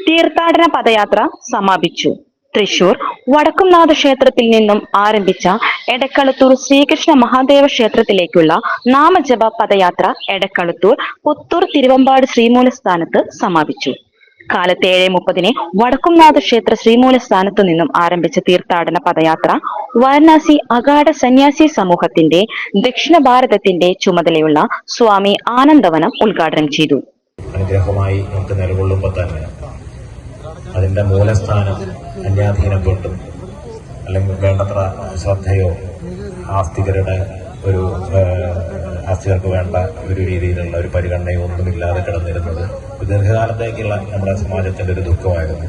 തീർത്ഥാടന പദയാത്ര സമാപിച്ചു. തൃശൂർ വടക്കുംനാഥ ക്ഷേത്രത്തിൽ നിന്നും ആരംഭിച്ച എടക്കളത്തൂർ ശ്രീകൃഷ്ണ മഹാദേവ ക്ഷേത്രത്തിലേക്കുള്ള നാമജപ പദയാത്ര എടക്കളത്തൂർ പുത്തൂർ തിരുവമ്പാട് ശ്രീമൂലസ്ഥാനത്ത് സമാപിച്ചു. കാലത്ത് 7:30 വടക്കുംനാഥ ക്ഷേത്ര ശ്രീമൂലസ്ഥാനത്തു നിന്നും ആരംഭിച്ച തീർത്ഥാടന പദയാത്ര വാരണാസി അഗാഢ സന്യാസി സമൂഹത്തിന്റെ ദക്ഷിണ ഭാരതത്തിന്റെ ചുമതലയുള്ള സ്വാമി ആനന്ദവനം ഉദ്ഘാടനം ചെയ്തു. അനുഗ്രഹമായി നമുക്ക് നിലകൊള്ളുമ്പോൾ തന്നെ അതിന്റെ മൂലസ്ഥാനം അന്യാധീനപ്പെട്ടും അല്ലെങ്കിൽ വേണ്ടത്ര ശ്രദ്ധയോ ആസ്തികർക്ക് വേണ്ട ഒരു രീതിയിലുള്ള ഒരു പരിഗണനയോ ഒന്നുമില്ലാതെ കിടന്നിരുന്നത് ദീർഘകാലത്തേക്കുള്ള നമ്മുടെ സമാജത്തിന്റെ ഒരു ദുഃഖമായിരുന്നു.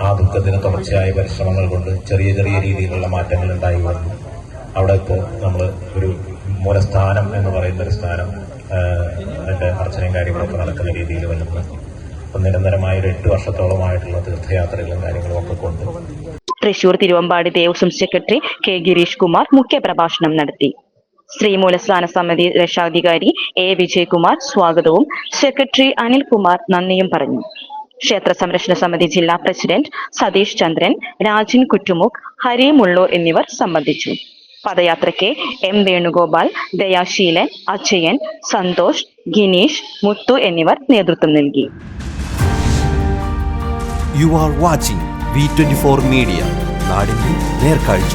ആ ദുഃഖത്തിന് തുടർച്ചയായ പരിശ്രമങ്ങൾ കൊണ്ട് ചെറിയ ചെറിയ രീതിയിലുള്ള മാറ്റങ്ങൾ ഉണ്ടായി വന്നു. അവിടെ ഇപ്പോൾ നമ്മൾ ഒരു മൂലസ്ഥാനം എന്ന് പറയുന്ന ഒരു സ്ഥാനം അതിന്റെ അർച്ചനയും കാര്യങ്ങളൊക്കെ നടക്കുന്ന രീതിയിൽ വരുന്നു. നിരന്തരമായ 8 വർഷത്തോളമായിട്ടുള്ള തീർത്ഥയാത്രകളും കാര്യങ്ങളും ഒക്കെ കൊണ്ട് തൃശൂർ തിരുവമ്പാടി ദേവസ്വം സെക്രട്ടറി കെ ഗിരീഷ് കുമാർ മുഖ്യപ്രഭാഷണം നടത്തി. ശ്രീമൂലസ്ഥാന സമിതി രക്ഷാധികാരി എ വിജയകുമാർ സ്വാഗതവും സെക്രട്ടറി അനിൽകുമാർ നന്ദിയും പറഞ്ഞു. ക്ഷേത്ര സംരക്ഷണ സമിതി ജില്ലാ പ്രസിഡന്റ് സതീഷ് ചന്ദ്രൻ, രാജൻ കുറ്റുമുക്ക്, ഹരി മുള്ളൂർ എന്നിവർ സംബന്ധിച്ചു. പദയാത്രയ്ക്ക് എം വേണുഗോപാൽ, ദയാശീലൻ, അജയൻ, സന്തോഷ്, ഗിനീഷ്, മുത്തു എന്നിവർ നേതൃത്വം നൽകി. You are watching V24 Media. നാടിന്റെ നേർക്കാഴ്ച.